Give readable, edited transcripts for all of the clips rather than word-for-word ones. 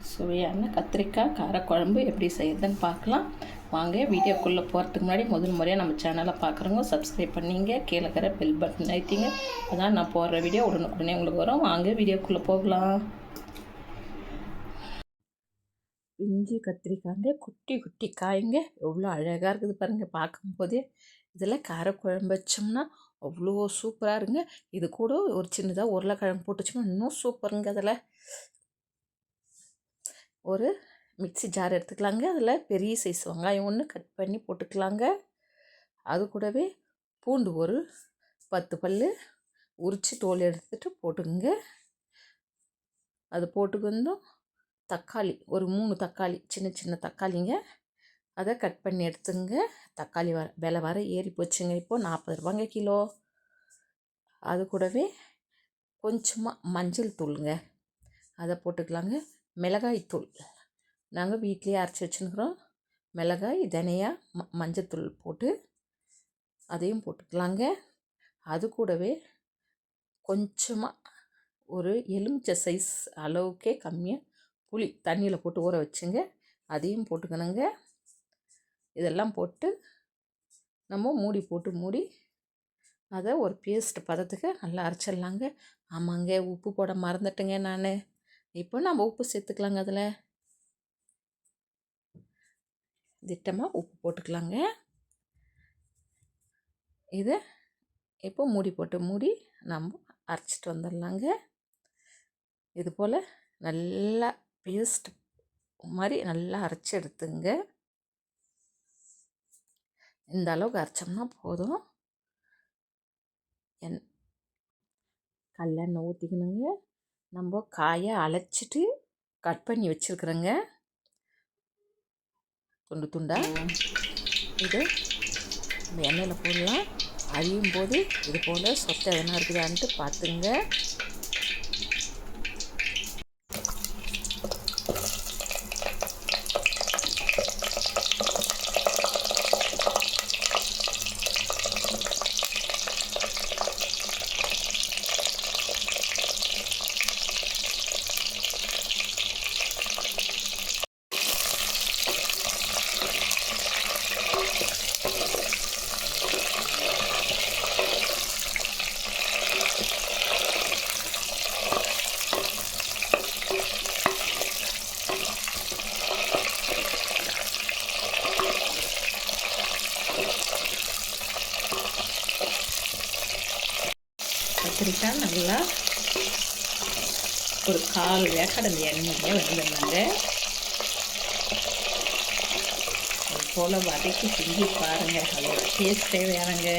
சுவையான கத்திரிக்காய் காரக்குழம்பு எப்படி செய்யறதுன்னு பார்க்கலாம் வாங்க. வீடியோக்குள்ளே போகிறதுக்கு முன்னாடி முதல் முறையாக நம்ம சேனலை பார்க்குறவங்க சப்ஸ்கிரைப் பண்ணிங்க, கீழே இருக்கிற பெல் பட்டன் அழுத்திங்க. அதான் நான் போடுற வீடியோ உடனுக்குடனே உங்களுக்கு வரும். வாங்க வீடியோக்குள்ளே போகலாம். இஞ்சி கத்திரிக்காய்ங்க, குட்டி குட்டி காய்ங்க, எவ்வளோ அழகாக இருக்குது பாருங்கள் பார்க்கும்போதே. இதில் காரக்குழம்பு வச்சோம்னா அவ்வளோ சூப்பராக இருங்க. இது கூட ஒரு சின்னதாக உருளைக்கிழங்கு போட்டு வச்சோம்னா இன்னும் சூப்பருங்க. அதில் ஒரு மிக்ஸி ஜார் எடுத்துக்கலாங்க. அதில் பெரிய சைஸ் வெங்காயம் ஒன்று கட் பண்ணி போட்டுக்கலாங்க. அது கூடவே பூண்டு ஒரு 10 பல் உரித்து தோல் எடுத்துகிட்டு போட்டுக்குங்க. அது போட்டுக்கொண்டும் தக்காளி ஒரு 3 தக்காளி, சின்ன சின்ன தக்காளிங்க, அதை கட் பண்ணி எடுத்துங்க. தக்காளி விலை வர ஏறி போச்சுங்க. இப்போது 40 ரூபாங்க கிலோ. அது கூடவே கொஞ்சமாக மஞ்சள் தூளுங்க, அதை போட்டுக்கலாங்க. மிளகாய் தூள் நாங்கள் வீட்லேயே அரைச்சி வச்சுருக்குறோம். மிளகாய், தனியா, மஞ்சத்தூள் போட்டு அதையும் போட்டுக்கலாங்க. அது கூடவே கொஞ்சமாக ஒரு எலுமிச்சை சைஸ் அளவுக்கே கம்மியாக புளி தண்ணியில் போட்டு ஊற வச்சுங்க, அதையும் போட்டுக்கணுங்க. இதெல்லாம் போட்டு நம்ம மூடி அதை ஒரு பேஸ்ட் பதத்துக்கு நல்லா அரைச்சிடலாங்க. ஆமாங்க, உப்பு போட மறந்துட்டுங்க நான். இப்போ நம்ம உப்பு சேர்த்துக்கலாங்க. அதில் திட்டமாக உப்பு போட்டுக்கலாங்க. இதை இப்போ மூடி நம்ம அரைச்சிட்டு வந்துடலாங்க. இது போல் நல்லா பேஸ்ட் மாதிரி நல்லா அரைச்சி எடுத்துங்க. இந்த அளவுக்கு அரைச்சோம்னா போதும். கல்லெண்ணெய் ஊற்றிக்கணுங்க. நம்ம காயை அலச்சிட்டு கட் பண்ணி வச்சுருக்குறோங்க துண்டு துண்டாக. இது நம்ம எண்ணெயில் போடலாம். அரியும் போது இது போல் சொத்தை எதனா இருக்குதான்ட்டு பார்த்துங்க. கத்திரிக்காய் நல்லா ஒரு 1/4 வேக்காடு அந்த எண்ணெயே வந்துடுறாங்க. அது போல் வதக்கி செஞ்சு பாருங்கள், அதோட டேஸ்ட்டே வேணுங்க.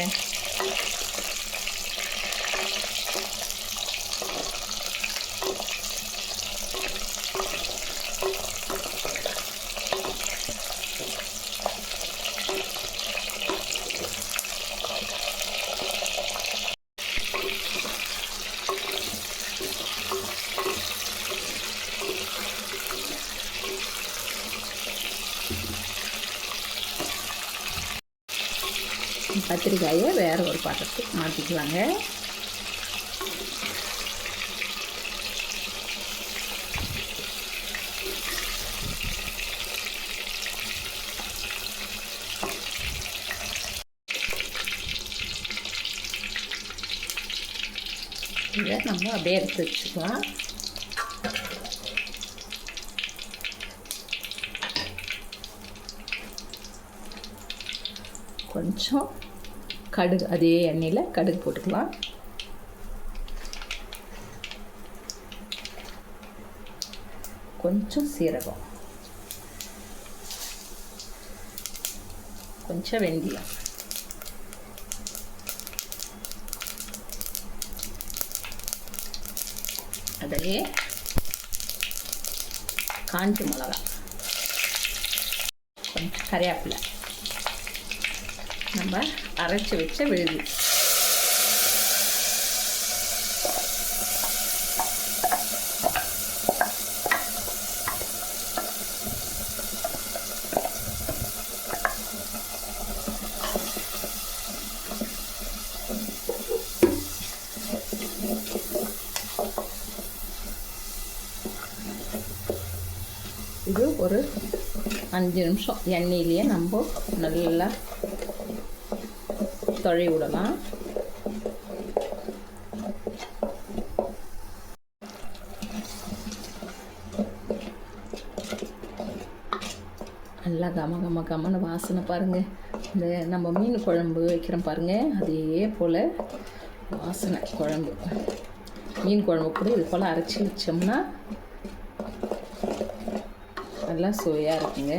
கத்திரிக்காயை வேறு ஒரு பாத்திரத்துக்கு மாற்றிக்கலாங்க. இதை நம்ம அப்படியே எடுத்து வச்சுக்கலாம். கொஞ்சம் கடுகு, அதே எண்ணெயில் கடுகு போட்டுக்கலாம். கொஞ்சம் சீரகம், கொஞ்சம் வெந்தயம், அதிலே காஞ்ச மிளகா, கொஞ்சம் கறிவேப்பிலை, நம்ம அரைச்சி வச்ச விழுது, இது ஒரு 5 நிமிஷம் எண்ணெயிலேயே நம்ம நல்லா தொழி விடலாம். நல்லா கமன்னு வாசனை பாருங்கள். இந்த நம்ம மீன் குழம்பு வைக்கிறோம் பாருங்கள், அதே போல் வாசனை குழம்பு. மீன் குழம்பு கூட இது போல் அரைச்சி வச்சோம்னா நல்லா சுவையாக இருக்குங்க.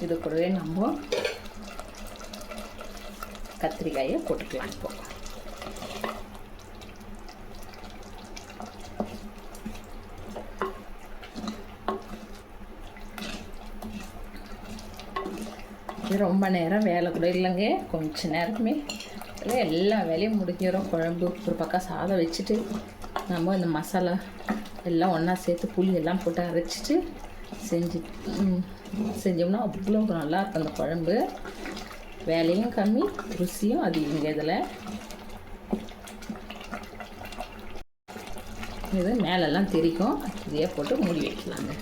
இது கூடவே நம்ம கத்திரிக்காயை போட்டுக்கலாம். இப்போ இது ரொம்ப நேரம் வேலை கூட இல்லைங்க, கொஞ்சம் நேரமே எல்லா வேலையும் முடிஞ்சிடும். குழம்பு ஒரு பக்கம் சாதம் வச்சுட்டு நம்ம இந்த மசாலா எல்லாம் ஒன்றா சேர்த்து புளி எல்லாம் போட்டு அரைச்சிட்டு செஞ்சோம்னா அவ்வளோ நல்லாயிருக்கும் அந்த குழம்பு. வேலையும் கம்மி, ருசியும் அதிகங்க. இதில் இது மேலெல்லாம் தெரிக்கும், இதையே போட்டு மூடி வைக்கலாங்க.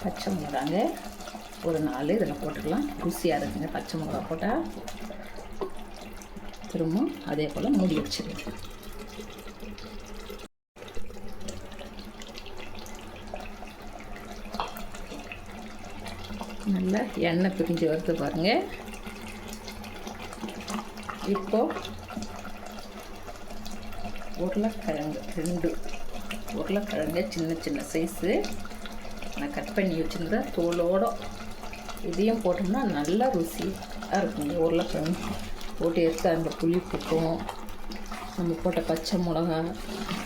பச்சை மிளகாங்க ஒரு 4 இதில் போட்டுக்கலாம், ருசியாக இருக்குங்க. பச்சை மிளகா போட்டால் திரும்ப அதே போல் மூடி வச்சுருங்க. நல்லா எண்ணெய் பிரிஞ்சு வருது பாருங்கள். இப்போது உருளைக்கிழங்கு 2 உருளைக்கிழங்கு சின்ன சைஸு நான் கட் பண்ணி வச்சுருந்தேன் தோலோடு. இதையும் போட்டோம்னா நல்லா ருசியாக இருக்குங்க. உருளைக்கிழங்கு போட்டு எடுத்து அந்த புளிப்புக்கும் நம்ம போட்ட பச்சை மிளகா,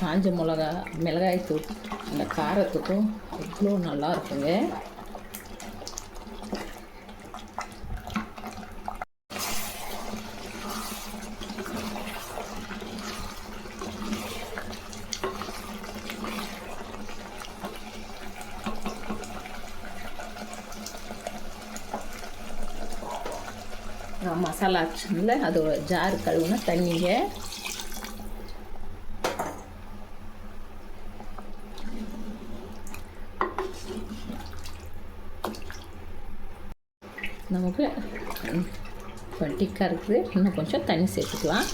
காஞ்ச மிளகா, மிளகாய்த்தூள் அந்த காரத்துக்கும் அவ்வளோ நல்லா இருக்குங்க. மசாலா ஆச்சுங்கள அது ஒரு ஜார் கழுவுனா தண்ணிங்க. நமக்கு டிக்காக இருக்குது, இன்னும் கொஞ்சம் தண்ணி சேர்த்துக்கலாம்.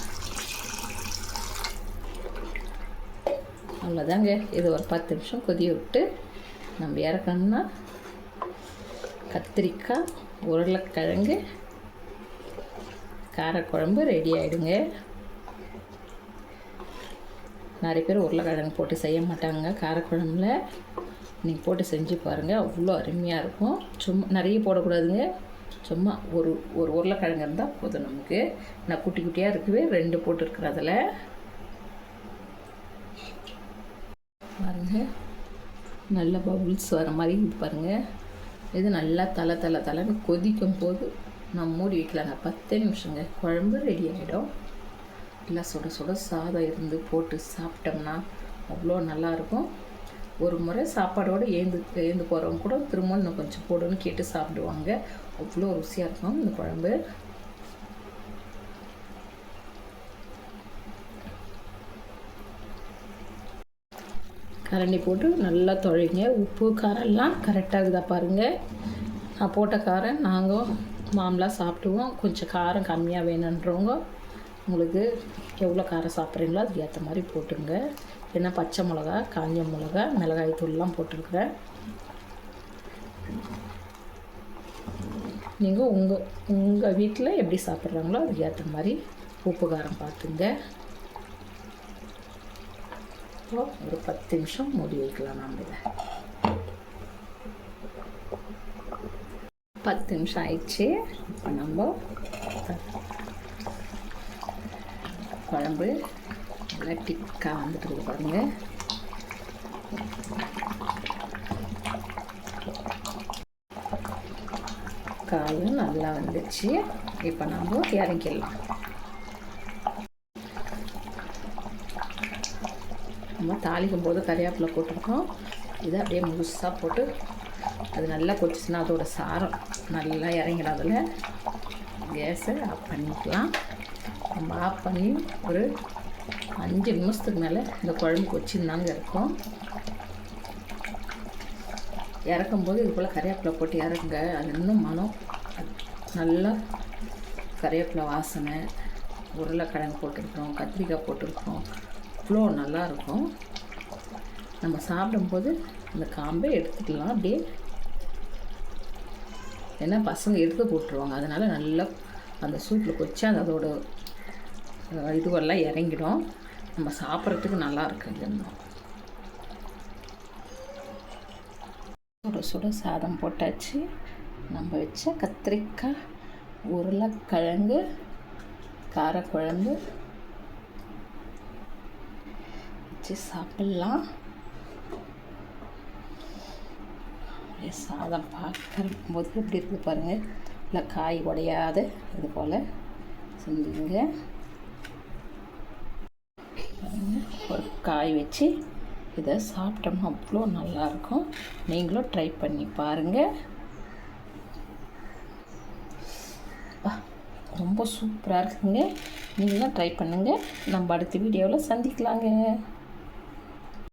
அவ்வளோதாங்க. இது ஒரு 10 நிமிஷம் கொதிய விட்டு நம்ம இறக்கணும்னா கத்திரிக்காய் உருளைக்கிழங்கு காரக்குழம்பு ரெடி ஆகிடுங்க. நிறைய பேர் உருளைக்கிழங்கு போட்டு செய்ய மாட்டாங்க காரக்குழம்புல. நீங்கள் போட்டு செஞ்சு பாருங்கள், அவ்வளோ அருமையாக இருக்கும். சும்மா நிறைய போடக்கூடாதுங்க, சும்மா ஒரு உருளைக்கிழங்கு இருந்தால் போதும் நமக்கு. நான் குட்டி குட்டியாக இருக்குவே 2 போட்டுருக்குறேன். அதில் பாருங்கள் நல்ல பபுள்ஸ் வர மாதிரி இது பாருங்கள். இது நல்லா தலைன்னு கொதிக்கும் போது நான் மூடி வைக்கலாங்க. 10 நிமிஷங்க குழம்பு ரெடி ஆகிடும். இல்லை சுட சாதம் இருந்து போட்டு சாப்பிட்டோம்னா அவ்வளோ நல்லாயிருக்கும். ஒரு முறை சாப்பாடோடு ஏந்து போகிறவங்க கூட திரும்ப இன்னும் கொஞ்சம் போடுன்னு கேட்டு சாப்பிடுவாங்க. அவ்வளோ ருசியாக இருக்கும் இந்த குழம்பு. கரண்டி போட்டு நல்லா தொழைங்க. உப்பு காரெல்லாம் கரெக்டாக இருக்குதா பாருங்கள். நான் போட்ட காரம் நாங்கள் மாமலாக சாப்பிடுவோம். கொஞ்சம் காரம் கம்மியாக வேணுன்றவங்க உங்களுக்கு எவ்வளோ காரம் சாப்பிட்றீங்களோ அதுக்கு ஏற்ற மாதிரி போட்டுங்க. ஏன்னா பச்சை மிளகா, காஞ்ச மிளகா, மிளகாய் தூள்லாம் போட்டிருக்கிறேன். நீங்கள் உங்கள் வீட்டில் எப்படி சாப்பிட்றாங்களோ அதுக்கு ஏற்ற மாதிரி உப்பு காரம் பார்த்துங்க. ஒரு 10 நிமிஷம் மூடி வைக்கலாம். நாம் இதை 10 நிமிஷம் ஆயிடுச்சு. இப்போ நம்ம குழம்பு நல்லா டிக்காக வந்துட்டு பாருங்கள். காயும் நல்லா வந்துச்சு. இப்போ நம்ம இறக்கிடலாம். நம்ம தாளிக்கும் போது கறிவேப்பிலை போட்டிருக்கோம். இதை அப்படியே முழுசாக போட்டு அது நல்லா கொதிச்சுன்னா அதோட சாரம் நல்லா இறங்கிடும். அதில் கேஸை ஆஃப் பண்ணிக்கலாம். நம்ம ஆஃப் பண்ணி ஒரு 5 நிமிஷத்துக்கு மேலே இந்த குழம்பு கொச்சின்னு இருக்கும். இறக்கும்போது இது போல் கறிவேப்பிலை போட்டு இறக்குங்க. அது இன்னும் மனம் நல்லா கறிவேப்பிலை வாசனை. உருளைக்கிழங்கு போட்டிருக்கோம், கத்திரிக்காய் போட்டிருக்கோம், இவ்வளோ நல்லாயிருக்கும். நம்ம சாப்பிடும்போது இந்த காம்பை எடுத்துக்கலாம் அப்படியே. ஏன்னா பசங்க எடுத்து போட்டுருவாங்க. அதனால் நல்லா அந்த சூப்பில் கொச்சா அதோட இதுவெல்லாம் இறங்கிடும். நம்ம சாப்பிட்றதுக்கு நல்லா இருக்குங்க. சுட சுட சாதம் போட்டாச்சு. நம்ம வச்ச கத்திரிக்காய் உருளைக்கிழங்கு காரக்குழம்பு வச்சு சாப்பிட்லாம். சாதம் பார்க்கும்போது எப்படி இருக்குது பாருங்கள். இல்லை காய் உடையாத இது போல் செஞ்சுங்க. ஒரு காய் வச்சு இதை சாப்பிட்டோம்னா அவ்வளோ நல்லாயிருக்கும். நீங்களும் ட்ரை பண்ணி பாருங்கள். ரொம்ப சூப்பராக இருக்குங்க. நீங்களும் ட்ரை பண்ணுங்கள். நம்ம அடுத்த வீடியோவில் சந்திக்கலாங்க.